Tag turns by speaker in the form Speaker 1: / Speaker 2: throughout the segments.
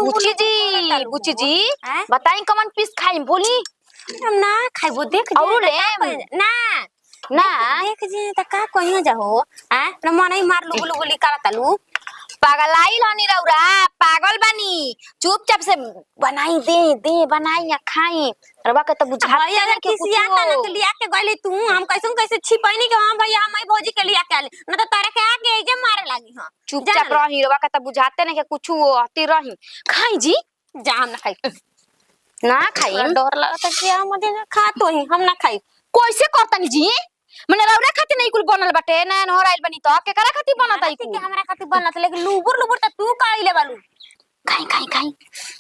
Speaker 1: बुच्ची जी बुच्ची जी बताई कमन पीस खाई बोली
Speaker 2: हम ना खाइबो देख
Speaker 1: और ले
Speaker 2: ना
Speaker 1: ना
Speaker 2: देख जी त का कहियो जाहो हैं न मनै मार लुगु लुगु लिकाला तालू
Speaker 1: पागलाई लानी रौरा पागल बनी चुपचाप से बनाई दे बनाई या खाई रवा के तो बुझाते
Speaker 2: भैया
Speaker 1: नहीं कि
Speaker 2: किसी आता ना तो लिया के गइली तू हम कैसे छिपैनी के हां भैया हम भौजी के लिया के आले न त तारे के आगे जे मारे लागी हां
Speaker 1: चुपचाप रही रवा के तो बुझाते नहीं कि कुछ होती रही खाई जी
Speaker 2: जा हम ना खाई
Speaker 1: ना खाई
Speaker 2: डर लगता कि हम दे खा तो ही हम ना खाई
Speaker 1: कैसे करतनी जी मने रौरा खातिर नहीं कुल बनल बाटे ना नहर आइल बनी तो केकरा खातिर बनत आई
Speaker 2: के हमरा खातिर बनत लेकिन लुबुर लुबुर त तू काइले बालू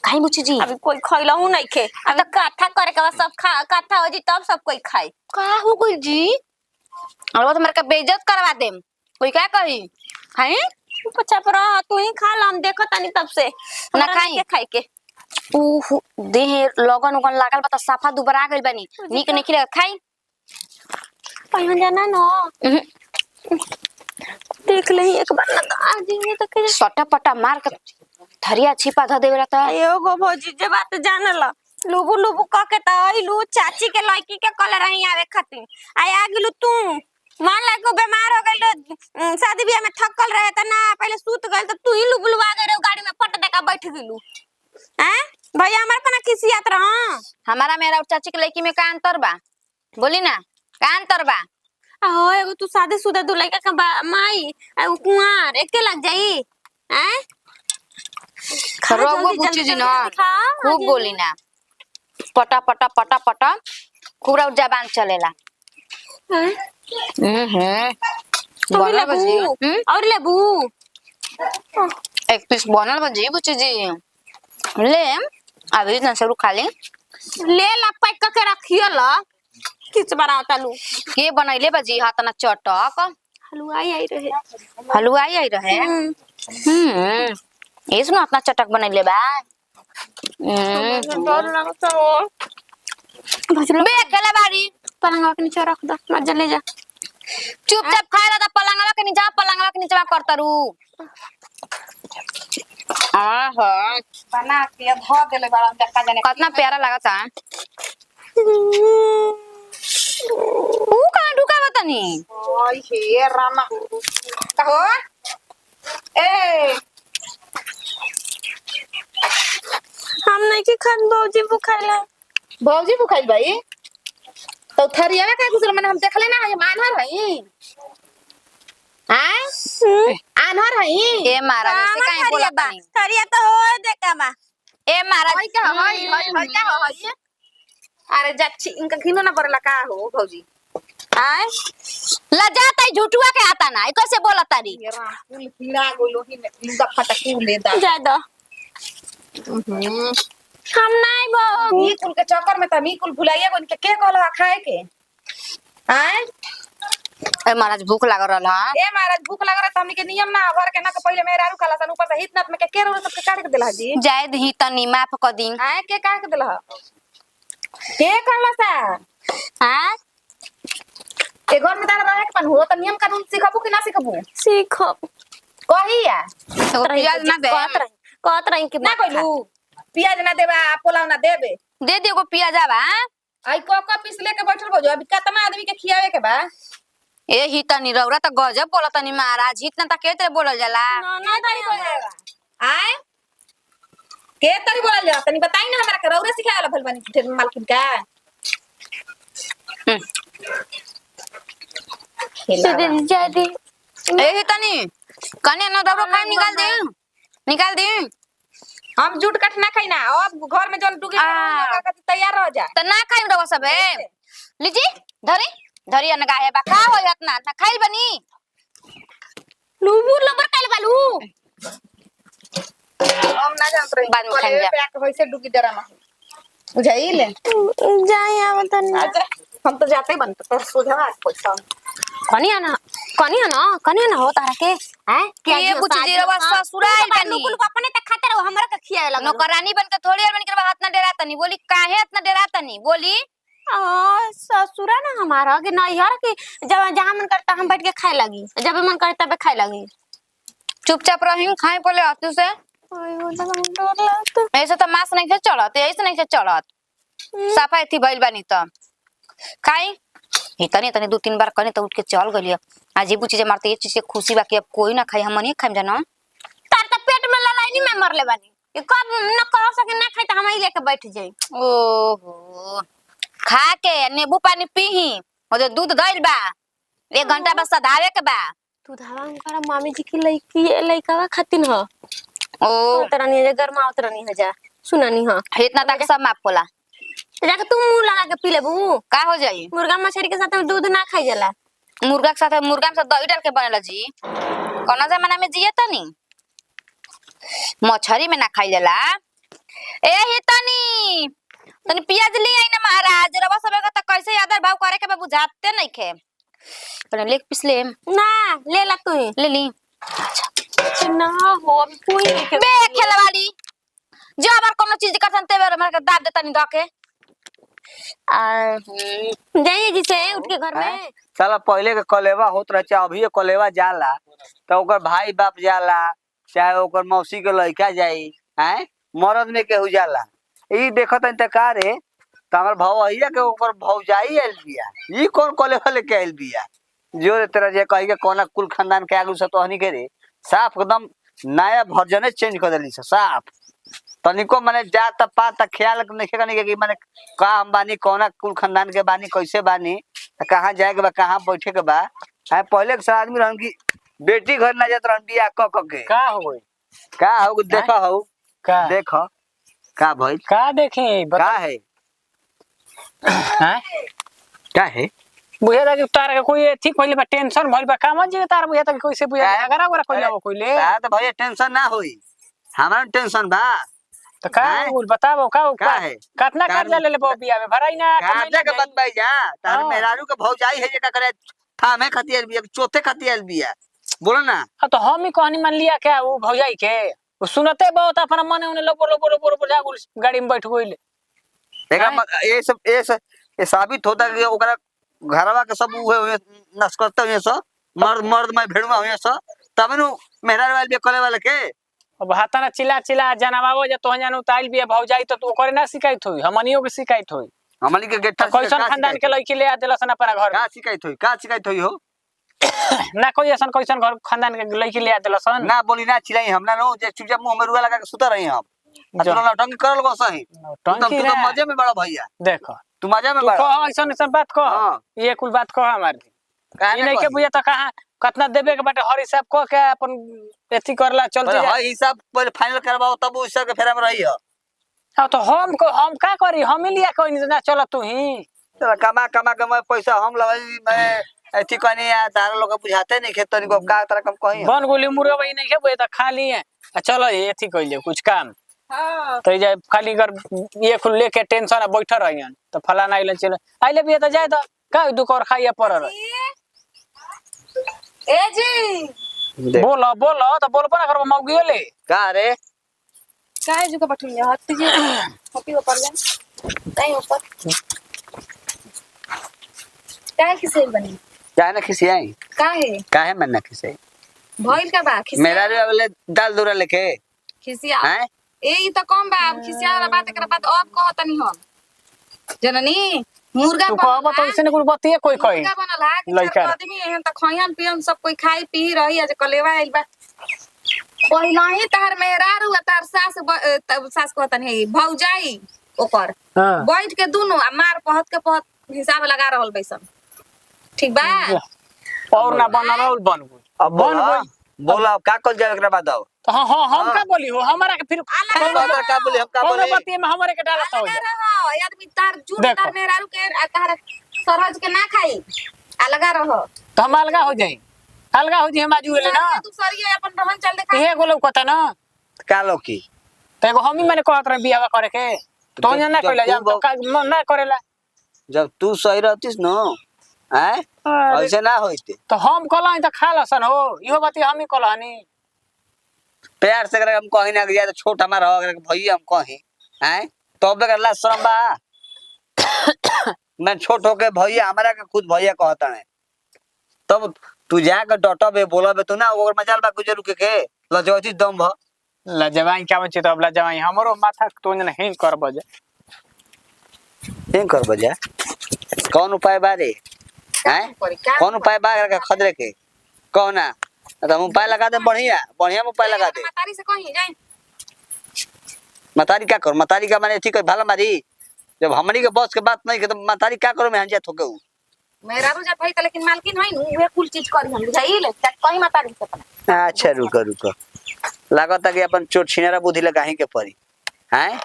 Speaker 1: खाई बुच्ची जी
Speaker 2: अभी कोई खइलहु नहीं खे अब कथा करे के सब खा कथा हो जी तब सब कोई खाई
Speaker 1: का हो गई जी और तुम्हारे का बेइज्जत करवा देम कोई क्या कही खाई
Speaker 2: पचा पर तू ही खा ला हम देखत तनी तब से
Speaker 1: ना खाई
Speaker 2: के
Speaker 1: ओह देह लगन उगन लागल बता साफा दुबरा गइल बनी नीक नहीं खिला खाई
Speaker 2: पहिन जाना न देख लही एक बार ना आज ये तो के
Speaker 1: सटा पटा मार के थरिया छिपा ध देवेला त
Speaker 2: एगो भौजी जे बात जानला लुबु लुबु क के त आइलू चाची के लड़की के कल रही आवे खातिर आ गेलू तू मान ला को बीमार हो गइल शादी बियाह में थकल रहे त ना पहले सूत गइल त तू ही लुबु लुबु आ गए गाड़ी में पट दे का बैठ गेलू हैं भैया हमार पना खिसियात रह
Speaker 1: हमारा मेरा और चाची के लड़की में का अंतर बा बोली ना का अंतर बा
Speaker 2: हो एगो तू शादीशुदा दू लड़का का माई आ कुंवार एके लग जाई हैं
Speaker 1: खरगो बुच्ची जी ना खूब बोली ना पटा पटा पटा पटा खूब जबान चलेला बनल बजी
Speaker 2: और लेबू
Speaker 1: एक पीस बनल बजी बुच्ची जी ले अभी ना शुरू खा ले
Speaker 2: ला पैक करके रखियो ल किस बनावता लू
Speaker 1: के बनैले बजी हाथ ना चटक
Speaker 2: हलवाई आई रहे
Speaker 1: इसमें अपना चटक बनैले बा
Speaker 2: डर लगता हो
Speaker 1: बे अकेला बारी
Speaker 2: पलंगवा के नीचे रख दो मत ले जा
Speaker 1: चुपचाप खा रहा था पलंगवा के नीचे करतरू आहा
Speaker 2: बना के धो देले बड़ा देखा जाने
Speaker 1: कितना प्यारा लगता है ऊ कहां ढुका बतानी
Speaker 2: ओए हे रामा कहो ए हम नहीं के खान भौजी बुखाइला
Speaker 3: भौजी बुखाइल भाई तो थरिया का कुछ मन हम देखले ना हम आनहर हई हैं आनहर हई
Speaker 1: ए महाराज से काहे बोला बानी
Speaker 2: थरिया तो हो देखा बा
Speaker 1: ए महाराज
Speaker 3: हई का हई का हई अरे जाची इनका घिनो ना बरला का हो भौजी
Speaker 2: आय
Speaker 1: लजाता है झूठुआ के आता ना कैसे बोला तारी
Speaker 3: ये राहुल हीरा गोलो ही में लिंगा फटकू ले दा
Speaker 2: जा दो हम नहीं बो
Speaker 3: मी कुल के चक्कर में त मी कुल भुलाइया को इनके के कहला खाए के हैं
Speaker 1: ए महाराज भूख लाग रहल हां
Speaker 3: ए महाराज भूख लग रहा त हमनी के नियम ना घर के ना के पहले मेरा आरू खाला सन ऊपर से हितनाथ में के रोज सबके काट के देला जी
Speaker 1: जायद ही तनी माफ क दिन
Speaker 3: हैं के काट के देला के कहला सा
Speaker 2: हां
Speaker 3: ए घर में तारा रहे के पन हो त नियम कानून सिखबू कि ना सिखबू
Speaker 2: सीखो
Speaker 3: कहिया
Speaker 1: तो प्याज ना दे
Speaker 2: कहत रही कि
Speaker 3: ना कहलू प्याज ना देबा पोलाव ना देबे
Speaker 1: दे दियो को पियाज आवा
Speaker 3: आई कोका पीस लेके बैठल बजो अभी कितना आदमी के खियावे के बा
Speaker 1: ए ही तनी रौरा त गजब बोला तनी महाराज इतना त केते बोलल जाला
Speaker 2: ना तारी बोलेगा
Speaker 3: आय के तरी बोलल जा तनी बताई ना हमरा के रौरे सिखावला भल बनी मालकिन का
Speaker 2: जदी
Speaker 1: ए ही तनी कने न दबो खाई निकाल दे
Speaker 3: हम जूट काट ना खाई ना अब घर में जन डुगी का तैयार हो जा
Speaker 1: त ना खाई रवा सबे लीजी धरी अनगाहे बा का हो इतना ना खाइल बनी
Speaker 2: लुबुर लबर काल बालू
Speaker 3: हम ना जानत रही
Speaker 1: बाद में खाई जा
Speaker 3: पैक होइसे डुगी डरामा बुझाइल
Speaker 2: जाए आवतन
Speaker 3: हम तो जाते ही बनते तो सोझा पैसा
Speaker 2: कनिया ना हो तारा के हैं
Speaker 1: के कुछ जीरवा ससुराल बनी
Speaker 2: कुल अपने त खाते रहो हमरा के खियावे लगा
Speaker 1: नौकरानी बन के थोड़ी देर बन के हाथ ना डराता नहीं बोली काहे इतना डराता नहीं बोली
Speaker 2: ससुरा ना हमारा कि नहीं यार कि जब जहां मन करता हम बैठ के खाए लगी जब मन करता तब खाए लगी
Speaker 1: चुपचाप रही खाए पहले हाथों से
Speaker 2: आयो दादा डर लागत।
Speaker 1: ऐसे तो मांस नहीं से चढ़त, ऐसे नहीं से चढ़त। साफा थी भइल बानी त खाई इतनी इतनी 2-3 बार कने तो उठ के चल गलियो। अजीब चीज मारते, ये चीज से खुशी बाकी अब कोई ना खाई, हम नहीं खाइम जानो।
Speaker 2: तार त पेट में ललाइनी में मरले बानी। ये कब न कह सके ना खाई त हम ही लेके बैठ जाई।
Speaker 1: ओहो खा के नींबू पानी पीही, और दूध धइल बा 1 घंटा बस सधावे के बा।
Speaker 2: तू धावा उनका मामी जी की लड़की लड़कावा खातिन ह।
Speaker 1: ओ
Speaker 2: तरह नहीं गरमा उतर नहीं जा सुनानी ह।
Speaker 1: इतना तक सब माफ होला।
Speaker 2: जाके तू मुंह लगा के पी लेबू।
Speaker 1: का हो जाई?
Speaker 2: मुर्गा मछली के साथ में दूध ना खाई जाला।
Speaker 1: मुर्गा के साथ, मुर्गा में से दही डाल के बनेला जी। कौन जमाना में जिए तनी मछरी में ना खाई जाला। ए ही तनी तनी प्याज ले आई ना महाराज, रवा सब का त कैसे आदर भाव करे के बा बुझाते नहीं खे। पर लेग पीस ले
Speaker 2: ना ले ला तू ही
Speaker 1: ले ली
Speaker 2: ना हो अभी कोई नहीं के
Speaker 1: बे खेलवाड़ी जो अबर कोनो चीज करतन ते बेर हमरा के दाब देता नहीं धके।
Speaker 2: जाइए जी से उठ के घर में।
Speaker 4: साला पहले के कलेवा होत रहे, चाहे अभी कलेवा जाला तो ओकर भाई बाप जाला, चाहे ओकर मौसी के लड़का जाई, हैं मरद में केहू जाला। ई देखत त का रे त हमर भौइया के ओकर भौजाई आइल बिया, ई कौन कलेवा लेके आइल बिया? जो रे तेरा जे कही के कोना कुल खानदान के आगु से तोहनी के रे साफ एकदम नया वर्जन चेंज कर देली साफ। तनिको माने जात पात ख्याल नहीं करने के माने का हम बानी, कोना कुल खानदान के बानी, कैसे बानी, कहाँ जाए के बा, कहाँ बैठे के बा। है पहले के आदमी रहन की बेटी घर ना जात रहन बिया क के
Speaker 5: का हो गई?
Speaker 4: का हो देखा हो
Speaker 5: का
Speaker 4: देख का भाई
Speaker 5: का देखी
Speaker 4: का है
Speaker 5: हैं?
Speaker 4: का है
Speaker 5: बुझे दा कि तार के कोई ठीक होइले बा, टेंशन भइल बा काम जे तार बुझे ता कि कैसे बुझे अगर अगर कोई जाबो कोइले
Speaker 4: तो भैया टेंशन ना होई, हमारा टेंशन बा।
Speaker 5: तो का बोल बताबो का
Speaker 4: का है
Speaker 5: कितना कर्जा ले लेबो बिया में भराई ना
Speaker 4: कर्जा के बात भाई जा तार
Speaker 5: हाँ।
Speaker 4: मेहरारू के भौजाई है जे का करे थामे खतियल बिया, चौथे खतियल बिया, बोलो ना।
Speaker 5: तो हम ही कहनी मान लिया क्या वो भौजाई के वो सुनते बहुत अपना मने उने लोबो लोबो लोबो लोबो जागुल गाड़ी में बैठ गइले।
Speaker 4: ये साबित होता कि ओकरा घरवा के सब उहे हुए नस्करते हुए सब मर्द मर्द में भेड़वा हुए सब तब नु मेहरारू वाले भी करे वाले के
Speaker 5: अब हाथा ना चिल्ला चिल्ला जनवावो जे तो जानू ताइल बिया भौजाई तो ओकरे ना शिकायत होई, हमनियो के शिकायत होई।
Speaker 4: हमनी के गेट
Speaker 5: कैसन खानदान के लड़की ले आ देलसन अपना घर
Speaker 4: का शिकायत होई हो
Speaker 5: ना कोई ऐसा कैसन घर खानदान के लड़की ले आ देलसन
Speaker 4: ना बोली ना चिल्लाई हम ना नो जे चुपचाप मुंह में रुआ लगा के सुता रही हम तो नौटंकी करल गो सही तू तो मजे में बड़ा भैया,
Speaker 5: देखो
Speaker 4: तू मजे में
Speaker 5: तू
Speaker 4: बड़ा
Speaker 5: कह ऐसा ऐसा बात कह
Speaker 4: हाँ।
Speaker 5: ये कुल बात कह हमार ई नहीं के बुझे त कहां कितना देबे के बाटे हर हिसाब कह के अपन एथी करला चल जा
Speaker 4: हां हिसाब पहले फाइनल करवाओ तब उस के फेरा में रही हो।
Speaker 5: हां तो हम का करी, हम ही लिया कोई ना चल तू ही
Speaker 4: तो कमा कमा के मैं पैसा हम लगाई मैं एथी कहनी यार तारा लोग बुझाते नहीं खेत तनिको का तरह कम कही
Speaker 5: बन गोली मुर्गा भाई नहीं के बुझे त खा लिए चलो एथी कइले कुछ काम।
Speaker 3: हां
Speaker 5: तो जे खाली कर ये कुल लेके टेंशन बैठ रहियन तो फलाना आइले चल आइले भी त जाए त का दुकर खाइए पर
Speaker 3: ए जी
Speaker 5: बोलो बोलो तो बोलबो ना करबो मौगियो ले
Speaker 4: का रे
Speaker 3: काहे जुका बठुल हत्ती जी हत्ती ऊपर ले नहीं ऊपर काहे किसे बनी
Speaker 4: क्या ना खिसियाई
Speaker 3: काहे
Speaker 4: मन ना खिसे
Speaker 3: भइल का बा खिसिया
Speaker 4: मेरा रे वाले दाल दूरा लेके
Speaker 3: खिसिया
Speaker 4: हैं
Speaker 3: ए ई त कम बा खिसिया वाला बात एकरा बाद अब कहतनी हम जननी मुर्गा
Speaker 5: तू कहबो तो ऐसे कुल बतिए कोई कही
Speaker 3: मुर्गा बनल हा कि
Speaker 5: लइका
Speaker 3: चार आदमी एहन त खइहन पियन सब कोई खाई पी रही आज कलेवा आइल बा पहिला ही तार मेहरारू आ तार सास कहतन है भौजाई ओकर
Speaker 5: हां
Speaker 3: बैठ के दुनु आ मार पहत के पहत हिसाब लगा रहल बैसन ठीक बा
Speaker 5: और ना बनल बन
Speaker 4: अब बोला का कल जाए एकरा बाद
Speaker 5: तो हां हम का बोली हो हमारा के फिर
Speaker 4: का बोली हम का
Speaker 5: कौन
Speaker 4: बोली
Speaker 5: बतिए में हमारे के डालत हो
Speaker 3: लगा रहो आदमी तार जुट
Speaker 5: देखो।
Speaker 3: तार मेहरारू के आ तार सरहज के ना खाई आ लगा रहो
Speaker 5: तो हम अलगा हो जाई हम आजू ले ना
Speaker 3: तू सरिया अपन रहन चल देखा
Speaker 5: ये गोलो कता ना
Speaker 4: का लोकी
Speaker 5: तो एगो हम ही मैंने कहत रहे बियाह करे के तो ना
Speaker 4: जब
Speaker 5: कइला
Speaker 4: तू
Speaker 5: जा तो का ना करेला
Speaker 4: जब तू सही रहतीस न हैं ऐसे ना होइते
Speaker 5: तो हम कहला त खा लसन हो इहो बात हम ही कहलानी
Speaker 4: प्यार से हम कहीं ना गया तो छोट हमारा हो भैया हम कहीं हैं तो अब अल्लाह शर्म बा मैं छोट होके भैया हमारा के खुद भैया कहता है तब तू जाके डटबे बोलबे तो ना ओकर मजाल बा गुजर के लजवती दम भ
Speaker 5: लजवाई क्या बचे तो अब लजवाई हमरो माथा तो नहीं कर बजे
Speaker 4: नहीं कर बजा कौन उपाय बारे हैं कौन उपाय बा खदरे के कौना तो हम उपाय लगा दे बढ़िया बढ़िया उपाय लगा दे
Speaker 3: मतारी से कहीं जाए
Speaker 4: मतारी क्या करो मतारी का माने ठीक है भला मारी जब हमनी के बॉस के बात नहीं के तो मतारी क्या करो मैं हंजा ठोके हूं
Speaker 3: मेरा रुजा भाई का लेकिन मालकिन है नु वे कुल चीज करी हम बुझाई ले कहीं मतारी से अपना
Speaker 4: अच्छा रुको रुको लागत कि अपन चोट छिनेरा बुद्धि लगाही के पड़ी हैं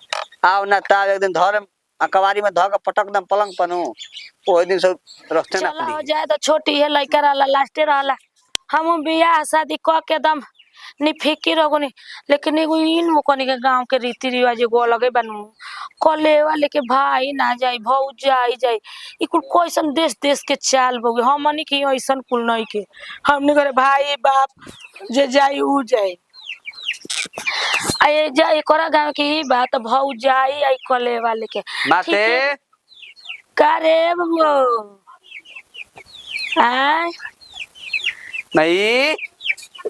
Speaker 4: आओ ना ता एक दिन धर अकवारी में धक पटक दम पलंग पनु ओइ दिन सब रस्ते ना
Speaker 6: चला हो
Speaker 4: पड़ी
Speaker 6: जाए तो छोटी है लड़का रहला लास्टे रहला हम बियाह शादी क के दम नि फिकिर हो गनी लेकिन एगो इन मुकनी के गांव के रीति रिवाज एगो अलगे बनू कलेवा लेके भाई ना जाई भौज जाई ई कुल कैसन देश देश के चाल बगे हमनी के ऐसन कुल नहीं के हमनी करे भाई बाप जे जाई उ जाई आए जाई करा गांव के ई बात भौज जाई आई कलेवा लेके
Speaker 4: माते
Speaker 6: का रे बबू आय
Speaker 4: नहीं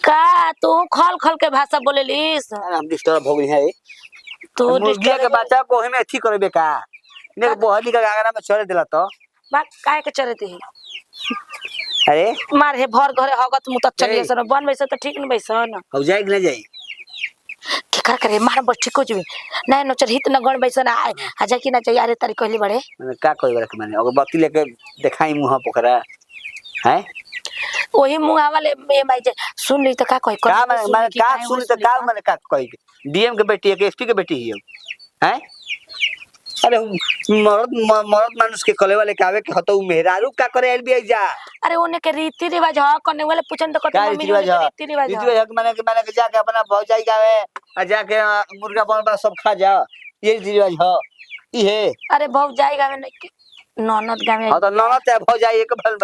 Speaker 6: का तू खल खल के भाषा बोलेलिस
Speaker 4: हम डिस्टर्ब हो गई है
Speaker 6: तू
Speaker 4: मुर्गिया के बच्चा को में ठीक करबे का ने बहनी का आगरा में छोड़ देला तो
Speaker 6: बा काहे के चरते है
Speaker 4: अरे
Speaker 6: मार हे भर घरे हगत मु तक चलिए सन बन वैसे तो ठीक न वैसन
Speaker 4: हो जाए कि ना जाए
Speaker 6: के कर करे मार बस ठीक हो जबे ना नो चरहित न गण वैसन आए आ जा कि ना चाहिए अरे तारी कहली बड़े
Speaker 4: मैंने का कोई बात मैंने अगर बत्ती लेके दिखाई मुंह पोखरा है
Speaker 6: ओही मुंह वाले में माई जे सुन ली तो का कह
Speaker 4: का मैं का सुन तो का मैंने का कही डीएम के बेटी है के एसपी के बेटी है हैं अरे मर्द मानुष के कले वाले कावे के हतो मेहरारू का करे एलबी जा
Speaker 6: अरे ओने के रीति रिवाज ह करने वाले पूछन तो कत
Speaker 4: का
Speaker 6: मम्मी
Speaker 4: रीति रिवाज
Speaker 6: रीति रिवाज
Speaker 4: मैंने के जाके अपना भौजाई गावे आ जाके मुर्गा बन सब खा जा ये रीति रिवाज ह ई है
Speaker 6: अरे भौ जाएगा में नहीं ननद गावे
Speaker 4: हां तो ननद है भौजाई एक भल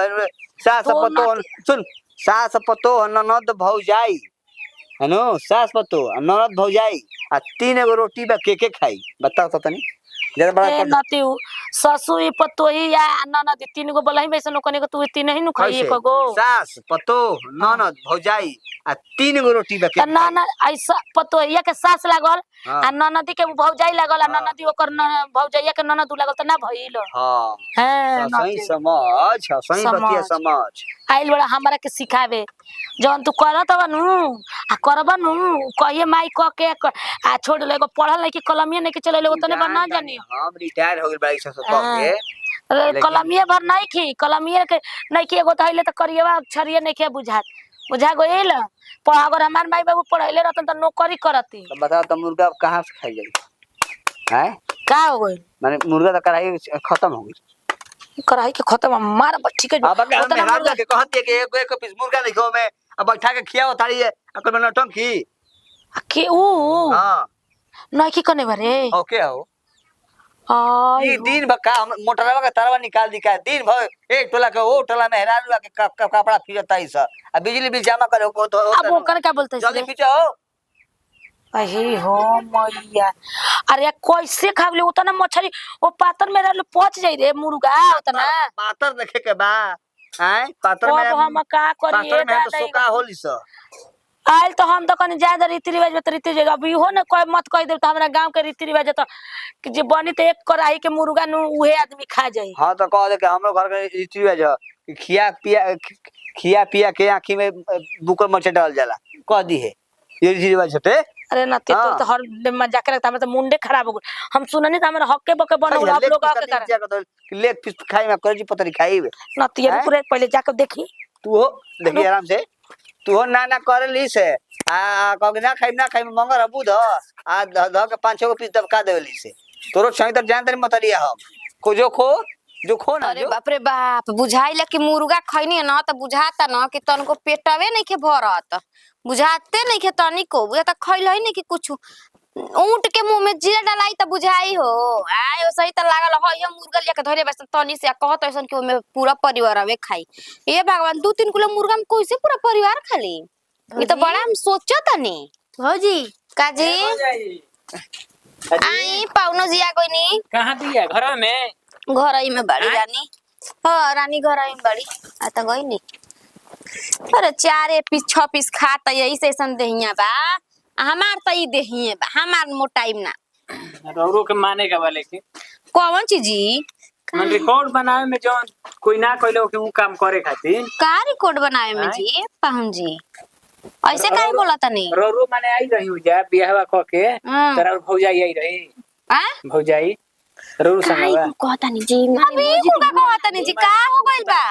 Speaker 4: सास
Speaker 6: तो
Speaker 4: पतो सुन सास पतो ननद भौजाई है नो सास पतो ननद भौजाई आ 3 गो रोटी बा के खाई बताओ तो तनी जरा बड़ा
Speaker 6: ए
Speaker 4: कर
Speaker 6: नती ससुई पतोही या ननद तीन गो बोलही वैसे कोने को तू तीन ही नु खाई एक गो
Speaker 4: सास पतो ननद भौजाई आ 3 गो रोटी बा के
Speaker 6: ननद ऐसा पतोहिया के सास लागल आ ननदी के भौजाई लागल आ ननदी ओकर भौजाइया के ननद लागल त ना भइल
Speaker 4: हां
Speaker 6: हैं
Speaker 4: सही समझ सही बतिया समझ
Speaker 6: आइल बड़ा हमरा के सिखावे जवन तू करत बनु आ करब नु कहिए माई क के आ छोड़ ले एगो पढ़ल नहीं कि कलमिया नहीं कि चले ले ओतने बना जानी
Speaker 4: हम रिटायर हो गेल बाई से के
Speaker 6: कलमिया भर नहीं की कलमिया के नहीं कि एगो धइले त करिएवा अक्षरिए नहीं के बुझात बुझा गइल पर अगर हमार माई बाबू पढ़ाइले रहतन त नौकरी करती
Speaker 4: तो बताओ तो मुर्गा कहां से खाई जाई हैं
Speaker 6: का हो गइल
Speaker 4: माने मुर्गा तो कढ़ाई खत्म हो गई
Speaker 6: कराई के खत्म मार बच्ची के
Speaker 4: अब हम मेहराज के कहते कि एक पीस मुर्गा नहीं खाओ मैं अब बैठा के खियाओ थारी अकल में नटम की
Speaker 6: के ऊ
Speaker 4: हां
Speaker 6: नहीं की कने बारे
Speaker 4: ओके हो
Speaker 6: आई
Speaker 4: ई दिन भका मोटरवा का तरवा निकाल दी का दिन भर एक टोला के ओ टोला में हेरान के कपड़ा फिरता ही स अब बिजली बिल जमा करे को तो
Speaker 6: अब ओकर का बोलते
Speaker 4: जल्दी खींचो
Speaker 6: अही हो मैया अरे कैसे खावले उतना मछली वो पातर में रहल पच जाई रे मुर्गा उतना
Speaker 4: पातर देखे के बा हैं पातर में
Speaker 6: अब हम का करिए
Speaker 4: पातर में तो
Speaker 6: दादा
Speaker 4: सोका होली स
Speaker 6: आइल तो हम तो कने ज्यादा रीति रिवाज में रीति रिवाज अब इहो न कोई मत कह दे तो हमरा गांव के रीति रिवाज तो कि जे बनी तो एक कढ़ाई के मुर्गा नु उहे आदमी खा जाई
Speaker 4: हां तो कह दे के हमरो घर के रीति रिवाज है कि खिया पिया के आंखी में बुकर मरचा डाल जाला कह दी है ये रीति रिवाज होते
Speaker 6: अरे नते तो हर मजाक रखता हमरा तो मुंडे खराब हो गए हम सुननी त हमरा हक्के बके बन आप लोग आके कर
Speaker 4: लेग पीस खाई में करजी पतरी खाई
Speaker 6: नती पूरे पहले जाके देखी
Speaker 4: तू हो देखी आराम से तू हो ना कर ली से आ कह ना खाई मंगर अबू ध आ ध के 5-6 गो पीस दबका देली से तोरो सही तर जानते मतरिया हम को जो खो ना
Speaker 1: अरे बाप रे बाप बुझाइला कि मुर्गा खैनी न त बुझाता न कि तनको पेटवे नहीं के भरत बुझाते नहीं के तनिको बुझाता खैल है नहीं कि कुछ ऊंट के मुंह में जीरा डालाई त बुझाई हो आयो सही त लागल हो ये मुर्गा लेके धरे बस तनी से कहत ऐसन कि ओमे पूरा परिवार आवे खाई ए भगवान 2-3 किलो मुर्गा में कैसे पूरा परिवार खाली ये तो बड़ा हम सोचत तनी भौजी काजी आई पाउनो जिया कोइनी
Speaker 5: कहां दिया घर में
Speaker 1: घरई में बड़ी रानी हां रानी घरई में बड़ी आ त गई नी अरे 4 पीस 6 पीस खाता यही से सन देहिया बा
Speaker 2: हमार तो ई देहिए बा हमार मोटाइम ना
Speaker 5: रौरो के माने का बा लेकिन
Speaker 2: कौन चीजी
Speaker 5: मन रिकॉर्ड बनावे में जो कोई ना कहले कि ऊ काम करे खातिर
Speaker 2: का रिकॉर्ड बनावे में
Speaker 5: हाँ?
Speaker 2: जी पाहुन जी ऐसे काहे बोला तनी
Speaker 5: रौरो माने आई रही हो जा बियाहवा क के
Speaker 2: हाँ।
Speaker 5: तेरा भौजाई आई रही
Speaker 2: आ
Speaker 5: भौजाई रौरो
Speaker 2: काहे
Speaker 5: संगवा
Speaker 2: को कहतनी जी अभी कुका कहतनी जी का हो गइल बा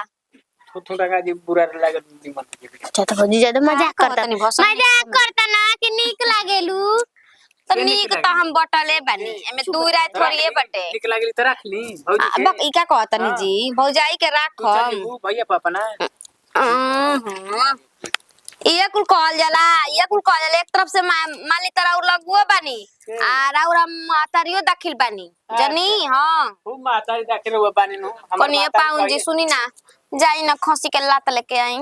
Speaker 5: थोड़ा का जी बुरा लागल मन के
Speaker 2: अच्छा तो भौजी ज्यादा मजाक करता
Speaker 1: कहतनी भौसम
Speaker 2: मजाक करता ना कि नीक लागेलू तो
Speaker 5: के नीक
Speaker 2: नीक तो हम बटले बनी एमे दू रात थोड़िए बटे
Speaker 5: ठीक लागली त रख ली भौजी के
Speaker 2: बक ई का कहतनी
Speaker 5: हाँ।
Speaker 2: जी भौजाई के
Speaker 5: तू
Speaker 2: राखम
Speaker 5: चल ऊ भैया पापा ना
Speaker 2: ये कुल कहल जाला एक तरफ से माली तरह लगुओ बानी आ राउरा मातारियो दाखिल बानी जनी हां
Speaker 5: खूब मातारी दाखिल हुआ बानी नु
Speaker 2: कनिए पाउन जी सुनी ना जाई ना खसी के लात लेके आई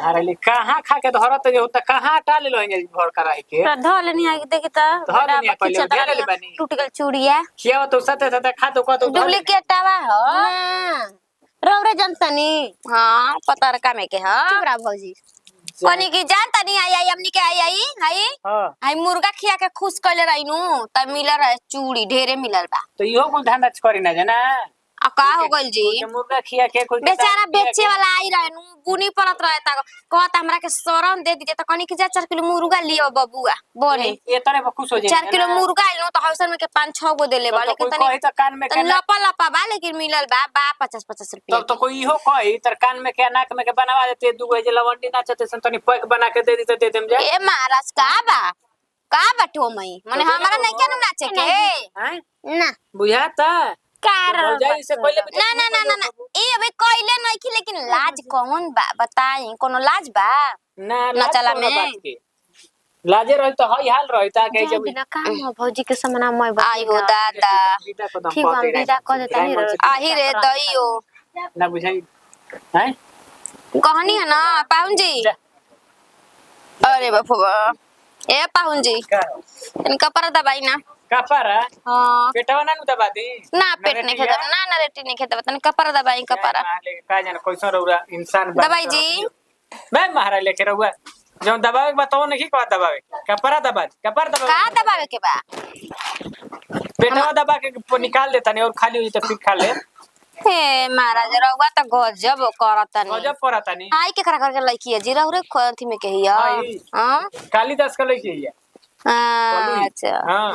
Speaker 5: हारे कहां खा के धरत जे होता कहां टाले लो घर कराई के
Speaker 2: धो लेनी आगे देखी त
Speaker 5: धो लेनी पहले उठा ले बानी
Speaker 2: टूट गल चूड़िया
Speaker 5: खियाव तो सते सते खा तो को तो
Speaker 2: डुप्लीकेट आवा हो रौरे जनतनी हां पता रका में के हां चुरा भौजी कोनी की जानता नहीं आई हमनी के आई
Speaker 5: हां
Speaker 2: आई मुर्गा खिया के खुश कइले रहिनु त मिलल रहे चूड़ी ढेरे मिलल बा
Speaker 5: तो इहो को धंधा करी ना जना
Speaker 2: आ का हो गइल जी
Speaker 5: कोई के मुर्गा खिया के कोई के
Speaker 2: बेचारा
Speaker 5: दाम खिया
Speaker 2: बेचे वाला आई रहे नु बुनी परत रहे ता कहता हमरा के शरण दे दीजिए त कनी के जा 4 किलो मुर्गा लियो बबुआ बोले
Speaker 5: के। ये तरे खुश हो जाए
Speaker 2: 4 किलो मुर्गा आइलो त हौसन में के 5-6 गो देले बा लेकिन
Speaker 5: कोई कहे तो कान में
Speaker 2: तनी
Speaker 5: के
Speaker 2: लपा लपा बा लेकिन मिलल बा 50-50 रुपया
Speaker 5: तब तो कोई इहो कहे तर कान में के नाक में के बनवा देते दुगो जे लवंडी नाचते सन तनी पैक बना के दे दी तो दे देम जा
Speaker 2: ए महाराज का बाटो मई माने हमरा नहीं केनु नाचे के
Speaker 5: हैं
Speaker 2: ना
Speaker 5: बुझाता
Speaker 2: कार
Speaker 5: भौजाई से पहले भी
Speaker 2: ना ए अबे कइले नहीं की लेकिन लाज कौन बा बताई कोनो लाज बा
Speaker 5: ना
Speaker 2: नचला
Speaker 5: लाज कौनो
Speaker 2: में।
Speaker 5: बात के। लाजे रही तो हई हाल रही ता के जब
Speaker 2: बिना काम हो भौजी के समना मैं
Speaker 1: आई हो दादा
Speaker 5: बीता को दम
Speaker 2: ठीक हम
Speaker 5: पाते
Speaker 2: विदा कर देता ही
Speaker 1: आही रे दइयो
Speaker 5: ना बुझाई हैं
Speaker 1: कहनी है ना पाहुन जी
Speaker 5: जा।
Speaker 1: अरे बाबा ए पाहुन जी
Speaker 5: का
Speaker 1: इनका पर दबाई ना
Speaker 5: कपारा
Speaker 1: हाँ
Speaker 5: पेटवा ना दबा दी
Speaker 1: ना पेट नहीं खाता ना रेटी नहीं खाता तने कपड़ा दबाई कपड़ा
Speaker 5: का जाने कैसन रहुआ इंसान बन
Speaker 1: दबाई जी
Speaker 5: मैं महाराज लेके रहुआ जो दबावे के बताओ नहीं कहा दबावे कपड़ा दबा कपड़ा दबा
Speaker 1: का दबावे के बा
Speaker 5: पेटवा दबा के निकाल देता नहीं और खाली हुई तो फिर खा ले
Speaker 1: हे महाराज रउआ त गजब करतनी
Speaker 5: गजब करता नहीं
Speaker 1: हाय के करा करके लइकी है जीरा रे खथी में कहिया
Speaker 5: हाय।
Speaker 1: हां
Speaker 5: कालीदास का लेके ही है
Speaker 1: अच्छा
Speaker 5: हां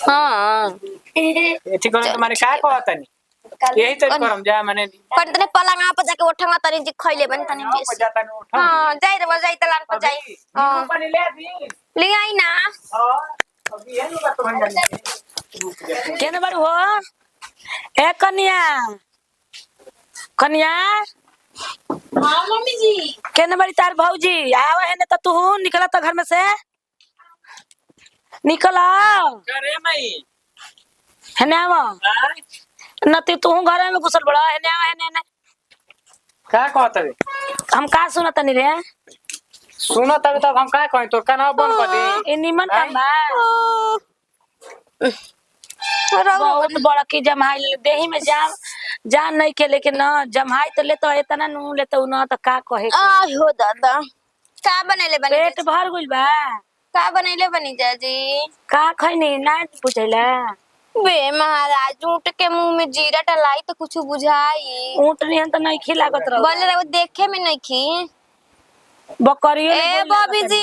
Speaker 1: हां
Speaker 5: ठीक है तुम्हारे का कहता नहीं यही तो करम जा माने
Speaker 1: पर तने पलंगा पर जाके उठंगा तनी जी खइले बन तनी
Speaker 5: हां
Speaker 1: बेस
Speaker 5: जाता नहीं उठा
Speaker 1: हां जाई रे जाई तलान पर जाई
Speaker 5: नींबू पानी ले दी
Speaker 1: ले आई ना
Speaker 5: हां अभी है ना तो भंगा नहीं
Speaker 6: केने बारू हो ए कन्या कन्या
Speaker 2: हां मम्मी जी
Speaker 6: केने बारी तार भौजी आवे है ने त तू निकला त घर में से निकला
Speaker 5: करे मई
Speaker 6: है ने आवा
Speaker 5: हां
Speaker 6: नती तू घर में घुसल बड़ा है ने आवा है ने
Speaker 5: का कहता रे
Speaker 6: हम का सुनत नहीं रे
Speaker 5: सुनो तब तब हम का कहें तो काना बंद कर दे
Speaker 6: ए निमन काम बा बहुत बड़ा की जमाई देही में जान नहीं के लेकिन ना जमाई तो ले तो इतना नू ले तो ना तो का कहे के।
Speaker 1: आई हो दादा का बनेले बनी
Speaker 6: पेट भर गइल बा
Speaker 1: का बनेले बनी जाजी
Speaker 6: का खैनी ना पूछैला
Speaker 1: बे महाराज ऊँट के मुंह में जीरा डलाई तो कुछ बुझाई
Speaker 6: ऊंट निहन तो नहीं खिलागत रह
Speaker 1: बोले रे वो देखे में नहीं खी
Speaker 6: बकरियो
Speaker 1: ए बॉबी जी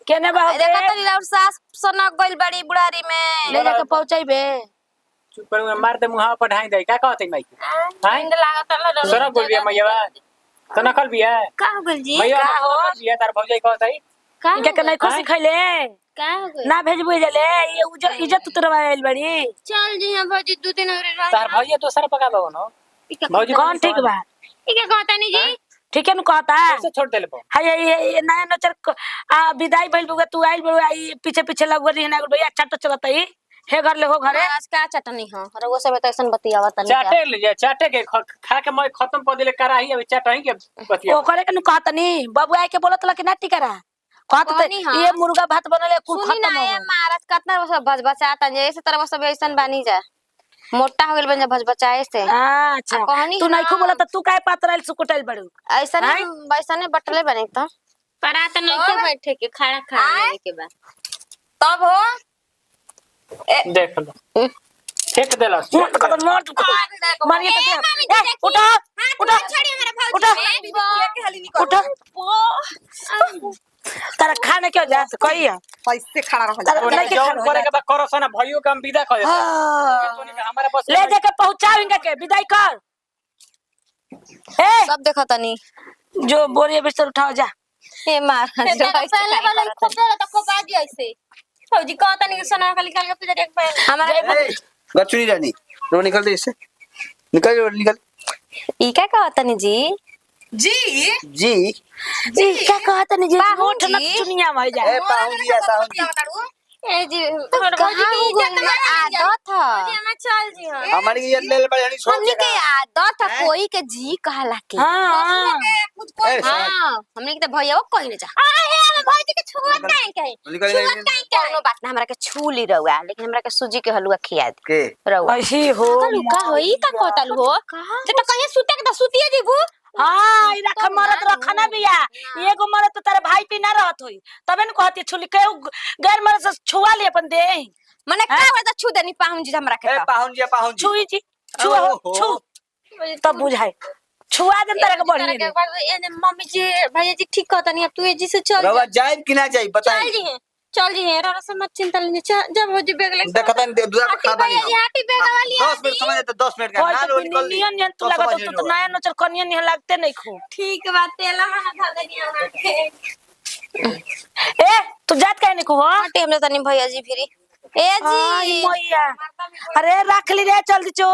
Speaker 6: केने बा
Speaker 1: देखा तो नीला और सास सनक गइल बड़ी बुढ़ारी में
Speaker 6: ले जाके पहुंचाइबे
Speaker 5: चुप कर मार दे मुंह पर ढाई दे का कहते मई हां
Speaker 1: नींद लागत ल
Speaker 5: सोना बोल बिया मैया तो नकल बिया
Speaker 1: का हो गइल जी
Speaker 5: मैया
Speaker 6: का हो?
Speaker 5: बिया तार भौजाई कहता है
Speaker 1: का
Speaker 6: इनके के नहीं खुशी खैले
Speaker 1: का हो गइल
Speaker 6: ना भेजबे जले ये इज्जत उतरवा आइल बड़ी
Speaker 1: चल जी हां भौजी दो दिन और रह
Speaker 5: तार भैया तो सर पका दो ना भौजी
Speaker 6: कौन ठीक बा
Speaker 1: ठीक है कहता नहीं जी
Speaker 6: ठीक है नु कहता
Speaker 5: से छोड़ देले पो
Speaker 6: हाय ये नया नचर आ विदाई भइल बुगा तू आइल बड़ू आई पीछे पीछे लगो रही ना भैया अच्छा तो चलत ही हे घर ले हो घरे
Speaker 1: आज का चटनी हो अरे वो सब तो ऐसन बतियावा तनी
Speaker 5: चाटे ले जा चाटे के खा के मैं खत्म कर देले कराही अभी चाटही के बतिया
Speaker 6: ओ करे के नु कहतनी बाबू आई के बोलत ल कि ना टिकरा कहत
Speaker 1: कहनी हाँ।
Speaker 6: ये मुर्गा भात बनले कुल
Speaker 1: सुनी ना
Speaker 6: खत्म हो
Speaker 1: ये
Speaker 6: गइल।
Speaker 1: महाराज कितना वो सब बचबचाता जे ऐसे तरह वो सब ऐसन बानी जा मोटा हो गइल बन जा बचबचाए से
Speaker 6: अच्छा
Speaker 1: कहनी
Speaker 6: तू नहीं
Speaker 1: हाँ।
Speaker 6: खूब बोलत तू काहे पातराइल सुकुटल बड़ू
Speaker 1: ऐसा नहीं वैसा नहीं बटले बने तो
Speaker 2: परात नहीं के बैठे के खड़ा खड़ा लेवे के बाद
Speaker 3: तब हो
Speaker 5: देख लो फेंक देला
Speaker 6: मारिए तो दे उठा उठा उठा उठा तारा खाने क्यों जा कही है
Speaker 3: पैसे खड़ा रह
Speaker 6: तारा नहीं के
Speaker 5: जौन करे के बा करो सना भाइयों के हम विदा करे हमारे बस
Speaker 6: ले जाके पहुंचावेंगे के विदाई कर ए
Speaker 1: सब देखा तनी
Speaker 6: जो बोरिया बिस्तर उठाओ जा
Speaker 1: ए मार
Speaker 2: पहले वाला खोपड़ा तो खोपा दिया ऐसे फौजी कहता नहीं सोना का निकाल के फिर एक पहले
Speaker 1: हमारा
Speaker 4: गचुनी रानी रो निकल दे इससे निकल
Speaker 1: ई क्या कहा तनी जी
Speaker 3: जी
Speaker 4: जी
Speaker 6: जी क्या कहा तनी जी
Speaker 1: बाबू
Speaker 6: होठ न
Speaker 1: जी।
Speaker 6: चुनिया भई जा
Speaker 4: ए पाहुन जी ऐसा हुन
Speaker 2: ए जी और फौजी की इज्जत ना
Speaker 1: आदत है
Speaker 2: हमें चल जी हां
Speaker 4: हमारी इज्जत ले ले बड़ी हनी छोड़
Speaker 1: हमनी के
Speaker 4: देगा
Speaker 1: आदत है कोई के जी कहला के
Speaker 6: हां
Speaker 4: ए
Speaker 1: हां हमनी के भैया कहि न जा
Speaker 2: अरे हम फौजी के छुअत काहे कहे
Speaker 4: निकल
Speaker 1: कोनो बात ना हमरा के छू ली रहुआ लेकिन हमरा के सूजी के हलवा खिया दे
Speaker 4: के
Speaker 1: रहुआ
Speaker 6: ऐसी हो
Speaker 2: लुका होई का कहतल हो जे तो कहीं सुते के सुतिए जीबू
Speaker 6: हां ई रख मरद रखना बिया एगो मरद तो तेरे भाई पी ना रहत होई तबे न कहती छुली के गैर मरद से छुआ ले अपन दे
Speaker 1: मने का होता छू देनी पाहुन जी हमरा के
Speaker 4: ए पाहुन जी
Speaker 6: छुई जी छुआ
Speaker 4: ओहो।
Speaker 6: छू तब बुझाई छुआ दे तेरे के बढ़िया
Speaker 2: के बाद ये मम्मी जी भैया जी ठीक कहता नहीं अब तू ये जी से चल
Speaker 4: रवा जाए कि ना जाए
Speaker 2: चल
Speaker 4: बताई
Speaker 2: जी हैं चल जी हैं रो से मत चिंता लेने जब हो जी बैग लेके
Speaker 4: देखता नहीं दूसरा पर खा
Speaker 2: भैया जी हाथी बैग वाली
Speaker 4: 10 मिनट समय तो 10 मिनट का
Speaker 6: होय
Speaker 4: ना
Speaker 6: तो
Speaker 4: रो निकल ली
Speaker 6: नियन तू लगा तो नया नचर कनिया नहीं लगते नहीं खो
Speaker 2: ठीक बात तेला में धर देनी हमरा के
Speaker 6: ए तू जात काहे नहीं को हो
Speaker 1: हटे हमने तनी भैया जी फिरी ए
Speaker 6: आई
Speaker 1: जी
Speaker 6: मैया अरे रख ली रे जल्दी चो